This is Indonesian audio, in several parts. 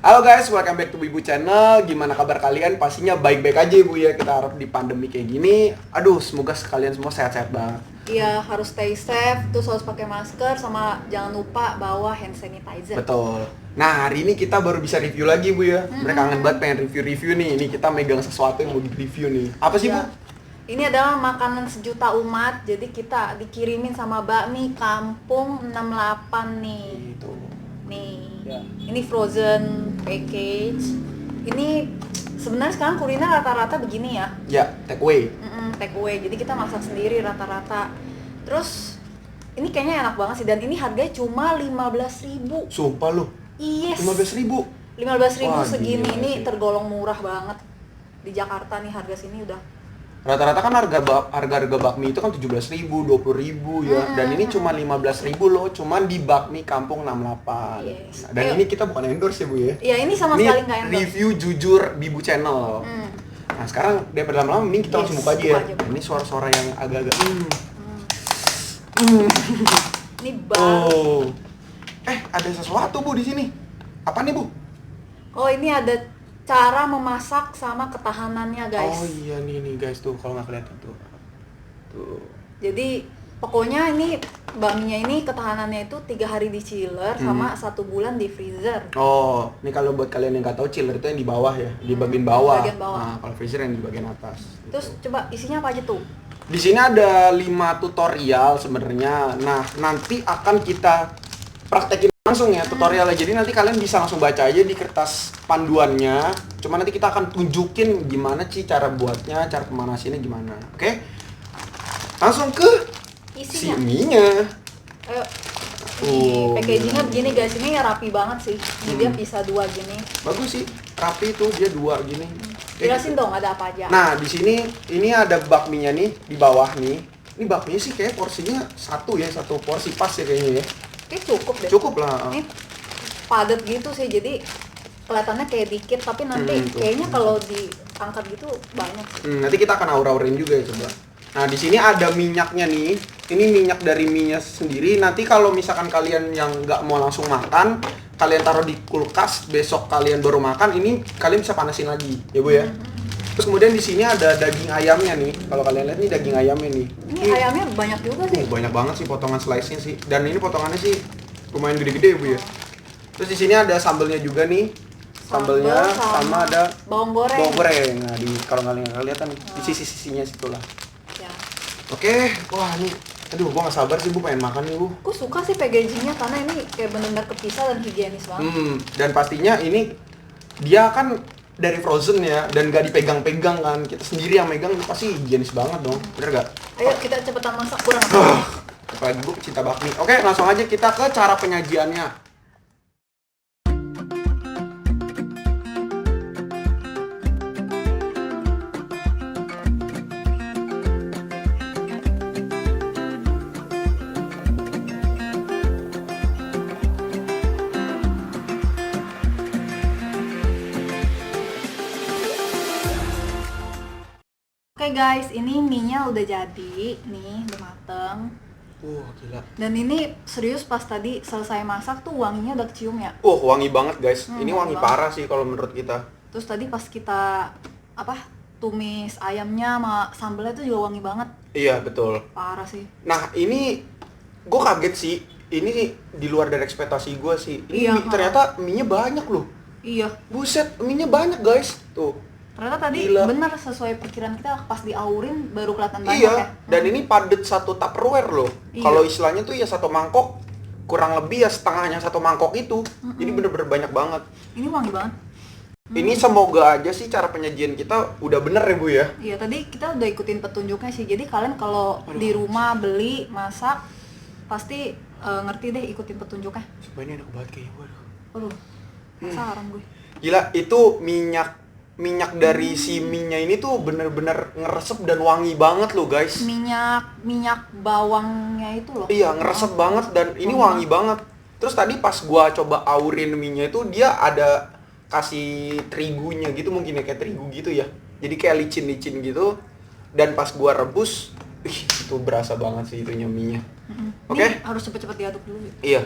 Halo guys, welcome back to Ibu Channel. Gimana kabar kalian? Pastinya baik-baik aja Bu ya. Kita harap di pandemi kayak gini. Aduh, semoga kalian semua sehat-sehat banget. Iya, harus stay safe, terus harus pakai masker, sama jangan lupa bawa hand sanitizer. Betul. Nah, hari ini kita baru bisa review lagi Bu ya. Mereka kangen banget pengen review-review nih. Ini kita megang sesuatu yang mau di-review nih. Apa sih Bu? Ini adalah makanan sejuta umat, jadi kita dikirimin sama bakmi Kampung 68 nih. Gitu. Nih, Ya. ini frozen package. Ini sebenarnya sekarang kuliner rata-rata begini ya. Ya, take away. Take away, jadi kita masak sendiri rata-rata. Terus ini kayaknya enak banget sih, dan ini harganya cuma 15.000. Sumpah lu. Yes. 15.000. 15.000 Wah, segini, gila ini sih. tergolong murah banget. Di Jakarta nih harga sini udah. Rata-rata kan harga bakmi itu kan 17.000, 20.000 ya. Dan ini cuma 15.000 loh, cuman di bakmi Kampung 68. Yes. Nah, dan Ayo. ini kita bukan endorse ya Bu ya. Ya ini sama Ini sekali nggak endorse. review jujur Bibu Channel. Nah sekarang daripada lama-lama mending kita Yes, langsung buka aja ya. buka aja, Bu. Nah, ini suara-suara yang agak-agak Ini baru. Oh. Ada sesuatu Bu di sini. Apa nih Bu? Oh, ini ada cara memasak sama ketahanannya, guys. Oh iya nih guys tuh kalau nggak kelihatan tuh. Tuh. Jadi pokoknya ini bakminya ini ketahanannya itu 3 hari di chiller sama 1 bulan di freezer. Oh, ini kalau buat kalian yang nggak tahu, chiller itu yang di bawah ya, di bagian bawah. Bagian bawah. Nah, kalau freezer yang di bagian atas. gitu. Terus coba isinya apa aja tuh? Di sini ada 5 tutorial sebenarnya. Nah, nanti akan kita praktekin langsung ya tutorialnya. Jadi nanti kalian bisa langsung baca aja di kertas panduannya. Cuma nanti kita akan tunjukin gimana sih cara buatnya, cara pemanasinnya gimana. Oke? Langsung ke si Isinya. mie-nya. Ayo. Oh, Nih, packagingnya iya. begini guys, ini ya rapi banget sih. Ini dia bisa 2 gini. Bagus sih, rapi tuh dia 2 gini. Jelasin dong ada apa aja. Nah, di sini ini ada bakminya nih di bawah nih. Ini bakminya sih kayak porsinya satu porsi pas ya kayaknya ya. Oke, cukup deh. Cukup lah. Ini padat gitu sih, jadi kelihatannya kayak dikit, tapi nanti Tuh. kayaknya kalau diangkat gitu banyak sih. Nanti kita akan aura-aurain juga ya coba. Nah, di sini ada minyaknya nih. Ini minyak dari mie-nya sendiri. Nanti kalau misalkan kalian yang nggak mau langsung makan, kalian taruh di kulkas, besok kalian baru makan, ini kalian bisa panasin lagi, ya Bu ya. Terus kemudian di sini ada daging ayamnya nih. Kalau kalian lihat nih daging ayamnya nih. Ini ayamnya banyak juga sih. Banyak banget sih potongan slice-nya sih. Dan ini potongannya sih lumayan gede-gede ya Bu ya. Terus di sini ada sambelnya juga nih. Sambelnya sama ada bawang goreng. bawang goreng. Nah, kalau kalian nggak lihat kan di sisi-sisinya situ lah. Ya. Oke, wah ini aduh gua nggak sabar sih Bu pengen makan nih Bu. Aku suka sih packagingnya karena ini kayak benar-benar kepisah dan higienis banget. Dan pastinya ini dia kan dari frozen ya dan gak dipegang-pegang kan. Kita sendiri yang megang pasti higienis banget dong. Bener gak? Ayo kita cepetan masak, kurang Apalagi Bu cinta bakmi. Oke, langsung aja kita ke cara penyajiannya. Oke guys, ini mie-nya udah jadi, nih udah mateng. Gila. Dan ini serius pas tadi selesai masak tuh wanginya udah kecium ya. Wangi banget guys. Ini wangi wangi parah sih kalau menurut kita. Terus tadi pas kita tumis ayamnya sama sambelnya tuh juga wangi banget. Iya, betul. Parah sih. Nah, ini gue kaget sih. Ini di luar dari ekspektasi gue sih. Ini Iya, ternyata mie-nya banyak loh. Iya. Buset, mie-nya banyak guys. Tuh. Ternyata tadi Gila. bener sesuai perkiraan kita, pas diaurin baru kelihatan banyak Iya, ya. dan ini padet satu Tupperware loh. Iya. Kalau istilahnya tuh ya satu mangkok, kurang lebih ya setengahnya satu mangkok itu. Jadi bener-bener banyak banget. Ini wangi banget. Ini semoga aja sih cara penyajian kita udah bener ya Bu ya. Iya, tadi kita udah ikutin petunjuknya sih. Jadi kalian kalau di rumah beli, masak, pasti ngerti deh ikutin petunjuknya. Sumpah ini enak banget kayaknya. Waduh. Aduh, penasaran gue. Gila, itu minyak dari si mie-nya ini tuh bener-bener ngeresep dan wangi banget loh guys. Minyak bawangnya itu loh. Iya, ngeresep banget dan ini wangi banget. Terus tadi pas gua coba aurin mie-nya itu dia ada kasih terigunya gitu mungkin ya, kayak terigu gitu ya. Jadi kayak licin-licin gitu. Dan pas gua rebus, itu berasa banget sih itunya mie-nya. Oke? Ini harus cepet-cepet diaduk dulu. Iya.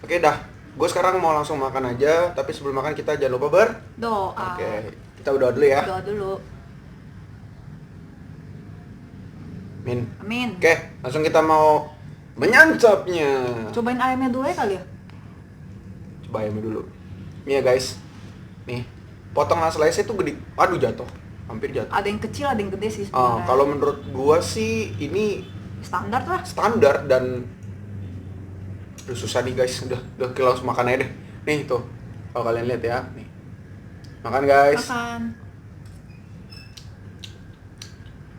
Oke dah. Gue sekarang mau langsung makan aja, tapi sebelum makan kita jangan lupa Doa. Oke, kita berdoa dulu ya. Doa dulu. Min. Amin. Oke, langsung kita mau menyantapnya. Cobain ayamnya dulu ya kali ya. Coba ayamnya dulu. Nih ya guys. Nih, potongan slice itu gede. Aduh jatuh. Hampir jatuh. Ada yang kecil, ada yang gede sih sebenarnya. Kalau menurut gua sih ini standar lah. standar dan aduh susah nih guys. Udah kita langsung makan aja deh. Nih tuh. Kalau kalian lihat ya, nih. Makan guys. Makan.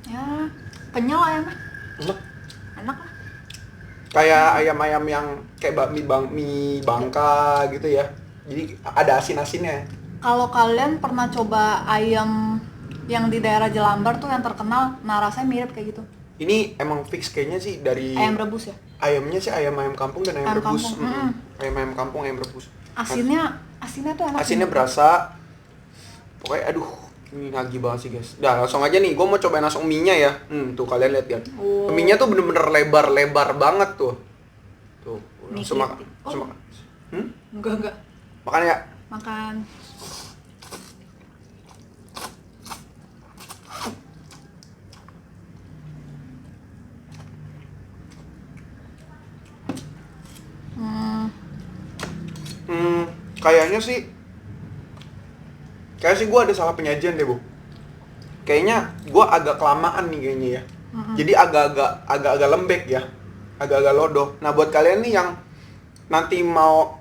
Ya, kenyal ayamnya. Enak. Enak lah. Kayak ayam-ayam yang kayak bakmi Bangka gitu ya. Jadi ada asin-asinnya. Kalau kalian pernah coba ayam yang di daerah Jelambar tuh yang terkenal, nah rasanya mirip kayak gitu. Ini emang fix kayaknya sih dari Ayam rebus ya? ayamnya sih ayam-ayam kampung dan ayam Ayam rebus. kampung, Ayam-ayam kampung, ayam rebus. Asinnya tuh enak. Asinnya berasa. Pokoknya aduh, ini nagih banget sih guys. Dah langsung aja nih, gue mau cobain langsung mie-nya ya. Tuh kalian lihat ya. Oh. Mie-nya tuh bener-bener lebar-lebar banget tuh. Tuh, langsung Mie makan. kritik. Langsung Oh. makan. Enggak. Makan ya. Makan. Kayaknya sih gue ada salah penyajian deh, Bu. Kayaknya gue agak kelamaan nih kayaknya ya. Jadi agak-agak lembek ya. Agak-agak lodoh. Nah, buat kalian nih yang nanti mau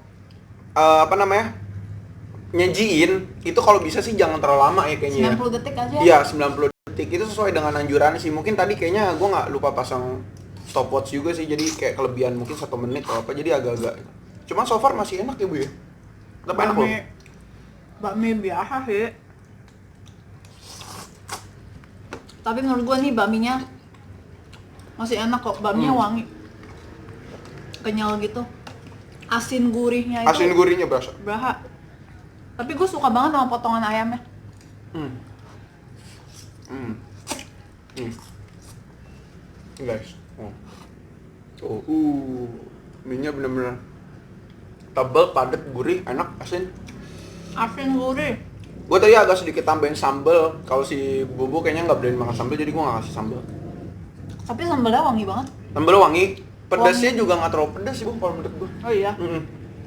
nyajiin, itu kalau bisa sih jangan terlalu lama ya kayaknya 90 detik aja. Iya, 90 detik. Itu sesuai dengan anjuran sih. Mungkin tadi kayaknya gue nggak lupa pasang stopwatch juga sih. Jadi kayak kelebihan mungkin 1 menit atau apa. Jadi agak-agak. Cuma so far masih enak ya, Bu ya. Tetap enak loh. Bakmi biasa sih. Tapi menurut gua nih bakminya masih enak kok. Bakminya wangi. Kenyal gitu. Asin gurihnya itu. Asin gurihnya berasa. Berasa. Tapi gue suka banget sama potongan ayamnya. Guys. Mie-nya bener-bener tebal, padat, gurih, enak, asin. Asin gurih. Gue tadi agak sedikit tambahin sambal. Kalau si Bobo kayaknya nggak berani makan sambal, jadi gue nggak kasih sambal. Tapi sambalnya wangi banget. Sambal wangi. Pedasnya juga nggak terlalu pedas sih, Bu, kalau menurut gue. Oh iya.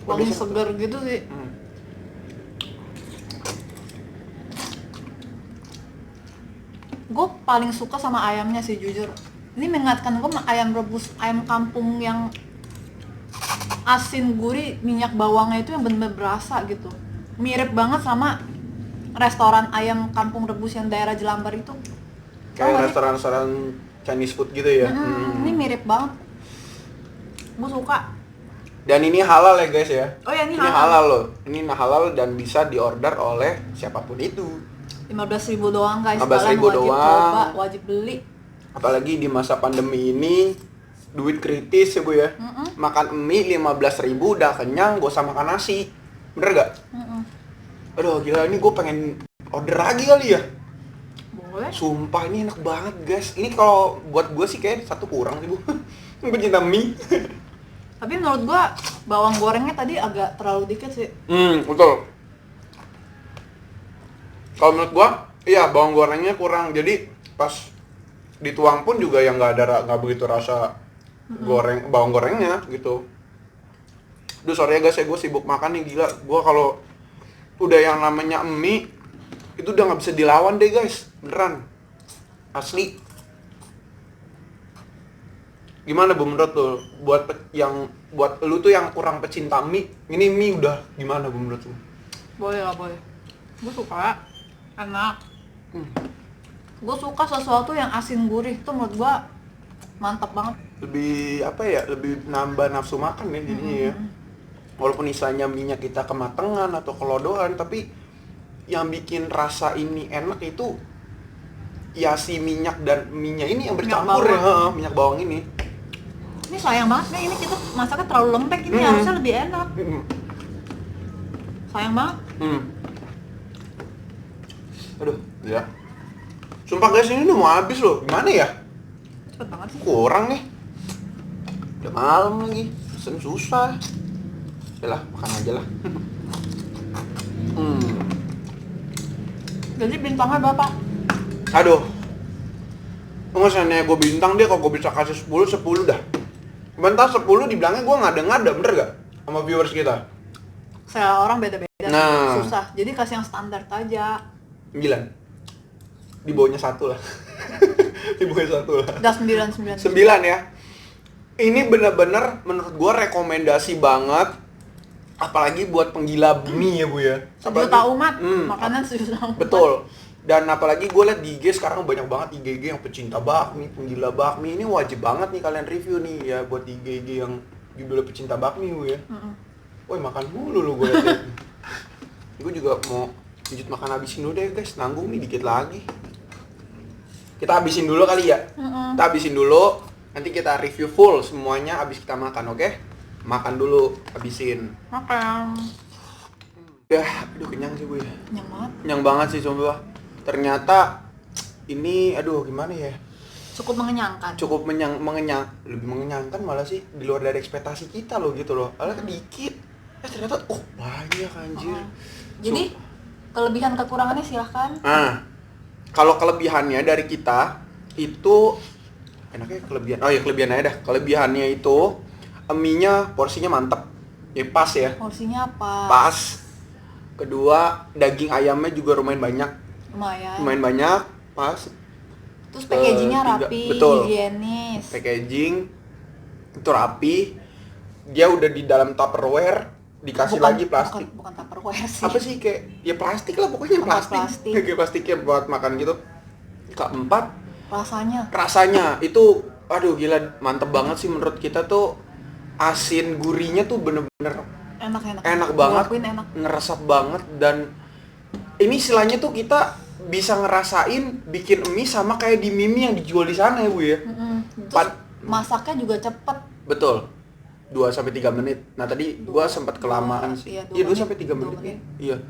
Wangi Pedasnya- segar gitu sih. Gue paling suka sama ayamnya sih jujur. Ini mengingatkan gue ayam rebus, ayam kampung yang asin gurih, minyak bawangnya itu yang bener-bener berasa gitu. Mirip banget sama restoran ayam kampung rebus yang daerah Jelambar itu. Tau Kayak gak sih? restoran-restoran Chinese food gitu ya. Ini mirip banget. Gue suka. Dan ini halal ya guys ya. Oh ya, ini Ini halal. halal loh. Ini halal dan bisa diorder oleh siapapun itu. 15.000 doang guys. 15.000 Kalian wajib doang. coba, wajib beli. Apalagi di masa pandemi ini, duit kritis ya Bu ya. Makan mie 15.000 udah kenyang, gak usah makan nasi. Bener gak? Aduh gila, ini gue pengen order lagi kali ya. Boleh. Sumpah ini enak banget guys. Ini kalau buat gue sih kayak 1 kurang sih Bu. Gue cinta mie. Tapi menurut gua bawang gorengnya tadi agak terlalu dikit sih. Betul. Kalau menurut gua, iya bawang gorengnya kurang. Jadi pas dituang pun juga yang nggak begitu rasa bawang gorengnya gitu. Duh sorry ya guys ya, gue sibuk makan nih gila. Gua kalau udah yang namanya mie itu udah nggak bisa dilawan deh guys, beneran. Asli. Gimana Bu menurut lu? Buat lu tuh yang kurang pecinta mie, ini mie udah gimana Bu menurut lu? Boleh lah, boleh. Gue suka, enak. Gue suka sesuatu yang asin gurih tuh menurut gua mantap banget. Lebih apa ya? Lebih nambah nafsu makan ya jadinya ya. Walaupun istilahnya minyak kita kematangan atau kelodohan, tapi yang bikin rasa ini enak itu ya si minyak dan minyak ini yang bercampur bawang. ya, minyak bawang ini. Ini sayang banget nih, ini kita masaknya terlalu lembek, ini harusnya lebih enak. Sayang banget. Aduh, ya. Sumpah guys, ini udah mau habis loh. Gimana ya? Cepet banget sih. Kurang nih. Udah malam lagi. Pesen susah. Yalah, makan aja lah. Jadi bintangnya berapa? Aduh. Nggak usah nanya gue bintang deh, kalau gue bisa kasih 10 dah. Bentar 10 dibilangnya gue ngada-ngada, bener gak? Sama viewers kita. Selera orang beda-beda. Nah. Susah. Jadi kasih yang standar aja. 9. Di bawahnya 1 lah. Di bawahnya 1 lah. Udah 9. 9 ya. Ini bener-bener menurut gue rekomendasi banget. Apalagi buat penggila mie ya Bu ya. Sejuta umat, makanan sejuta umat. Betul. Dan apalagi gue liat di IG sekarang banyak banget IG yang pecinta bakmi, penggila bakmi. Ini wajib banget nih kalian review nih ya buat IG yang judulnya pecinta bakmi Bu ya. Woi makan mulu lu gue liat. Gue juga mau lanjut makan, habisin dulu deh guys, nanggung nih dikit lagi. Kita habisin dulu kali ya. Kita habisin dulu, nanti kita review full semuanya abis kita makan, oke? Makan dulu, habisin. Makan. Udah, aduh kenyang sih Bu ya. Kenyang banget. Kenyang banget sih sumpah. Ternyata ini, aduh gimana ya? Cukup mengenyangkan. Cukup lebih mengenyangkan malah sih, di luar dari ekspektasi kita loh gitu loh. Padahal dikit, ternyata banyak anjir. Jadi kelebihan kekurangannya silahkan. Nah, kalau kelebihannya dari kita itu enaknya kelebihan. Oh ya kelebihan aja dah. Kelebihannya itu mie-nya porsinya mantep. Ya pas ya. Porsinya apa? Pas. Kedua, daging ayamnya juga lumayan banyak. Lumayan banyak, pas. Terus packagingnya Tiga, rapi, betul. higienis. Packaging itu rapi. Dia udah di dalam Tupperware, dikasih lagi plastik. Bukan Tupperware sih. Apa sih kayak ya plastik lah pokoknya plastik. Kayak plastiknya buat makan gitu. Keempat, rasanya itu aduh gila mantep banget sih menurut kita tuh. Asin gurihnya tuh bener-bener enak banget, ngeresap banget. Dan ini istilahnya tuh kita bisa ngerasain bikin mie sama kayak di mie yang dijual di sana ya Bu ya. Terus masaknya juga cepet. Betul. 2-3 menit. Nah tadi gua sempat kelamaan sih. Iya 2-3 menit. Iya.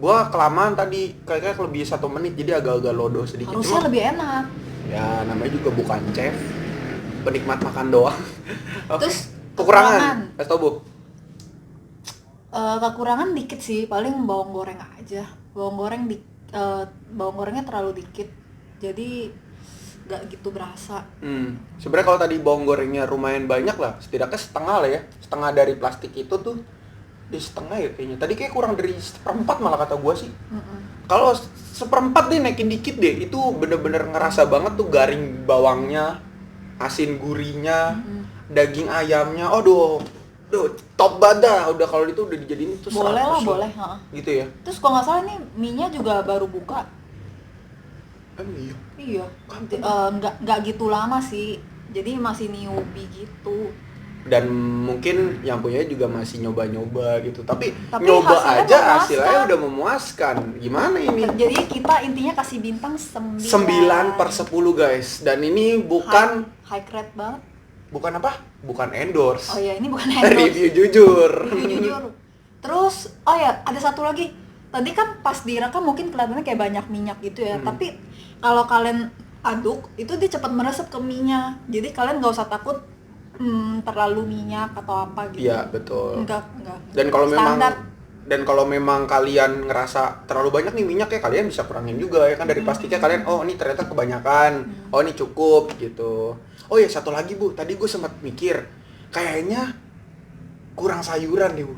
Gua kelamaan tadi kayak lebih 1 menit jadi agak-agak lodo sedikit. Harusnya lebih enak. Ya namanya juga bukan chef. Penikmat makan doang. Terus kekurangan. Kasih tau Bu. Kekurangan dikit sih, paling bawang goreng aja. Bawang gorengnya terlalu dikit. Jadi gak gitu berasa. Sebenarnya kalau tadi bawang gorengnya lumayan banyak lah, setidaknya setengah lah ya. Setengah dari plastik itu tuh di setengah ya kayaknya. Tadi kayak kurang dari 1/4 malah kata gua sih. Kalau 1/4 deh naikin dikit deh, itu bener-bener ngerasa banget tuh garing bawangnya, asin gurihnya, daging ayamnya. Aduh, top banget. Udah kalau itu udah dijadiin itu 100 boleh lah, lah. boleh. Gitu ya. Terus kalau nggak salah nih mie-nya juga baru buka. Iya. Iya. Nggak gitu lama sih. Jadi masih newbie gitu. Dan mungkin yang punya juga masih nyoba-nyoba gitu. Tapi hasilnya nyoba aja memuaskan. hasilnya udah memuaskan. Gimana ini? Jadi kita intinya kasih bintang 9. 9/10 guys. Dan ini bukan high grade banget. Bukan apa? Bukan endorse. Oh ya, ini bukan endorse. Review jujur. Terus, oh ya, ada satu lagi. Tadi kan pas direkam mungkin kelihatannya kayak banyak minyak gitu ya. Tapi kalau kalian aduk, itu dia cepat meresap ke mie-nya. Jadi kalian nggak usah takut terlalu minyak atau apa gitu. Iya, betul. Enggak. Dan kalau memang kalian ngerasa terlalu banyak nih minyak ya, kalian bisa kurangin juga ya kan dari plastiknya. Kalian ini ternyata kebanyakan. Ini cukup gitu. Oh ya, satu lagi Bu, tadi gue sempat mikir kayaknya kurang sayuran nih Bu.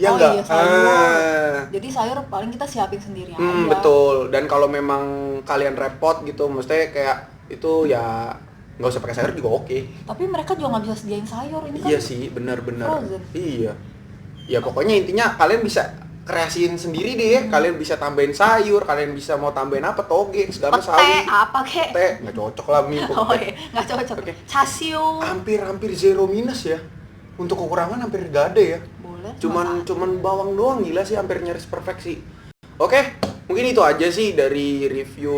Ya enggak? Iya, sayur. Jadi sayur paling kita siapin sendiri aja. Betul. Dan kalau memang kalian repot gitu, mesti kayak itu ya nggak usah pakai sayur juga oke. Tapi mereka juga nggak bisa sediain sayur ini kan. Iya sih, benar-benar. Frozen. Iya. Ya pokoknya intinya kalian bisa kreasiin sendiri deh ya. Kalian bisa tambahin sayur, kalian bisa mau tambahin apa, toge, segala sawi. Apa kek? Teh nggak cocok lah mie. Oh iya, nggak cocok. Oke. Chasiu. Hampir zero minus ya. Untuk kekurangan hampir nggak ada ya. Boleh. Cuman bawang doang, gila sih, hampir nyaris perfeksi. Oke, mungkin itu aja sih dari review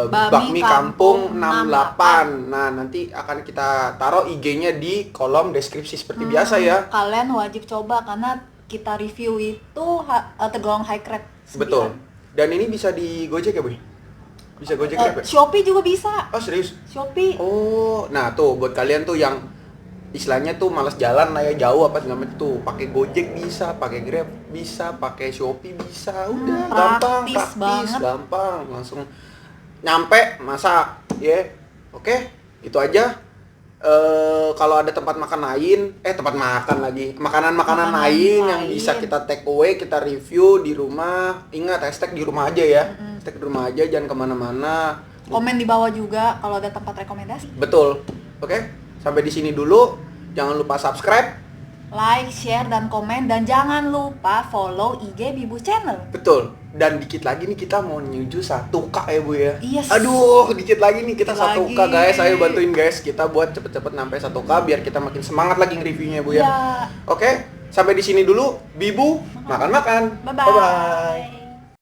bakmi kampung 68. Nah, nanti akan kita taruh IG-nya di kolom deskripsi seperti biasa ya. Kalian wajib coba karena kita review itu tergolong high grade. Betul. Dan ini bisa di Gojek ya, Bu? Bisa Gojek ya? Shopee juga bisa. Oh, serius? Shopee. Oh, nah tuh buat kalian tuh yang istilahnya tuh malas jalan lah ya, jauh apa segala macam tuh, pakai Gojek bisa, pakai Grab bisa, pakai Shopee bisa, udah gampang, praktis banget. gampang, langsung nyampe masak, ya. Oke, itu aja. Kalau ada tempat makan lain, tempat makan lagi, makanan-makanan lain yang bisa kita take away, kita review di rumah. Ingat, hashtag di rumah aja ya, hashtag di rumah aja, jangan kemana-mana. Komen di bawah juga kalau ada tempat rekomendasi. Betul. Oke, sampai di sini dulu. Jangan lupa subscribe. Like, share, dan komen. Dan jangan lupa follow IG Bibu Channel. Betul. Dan dikit lagi nih kita mau nyuju 1K ya Bu ya. Yes. Aduh, dikit lagi nih kita Dikit 1K lagi. guys. Ayo bantuin guys kita buat cepet-cepet sampai 1K biar kita makin semangat lagi nge-reviewnya Bu ya. Ya. Oke, sampai di sini dulu. Bibu makan-makan. Bye-bye. Bye-bye.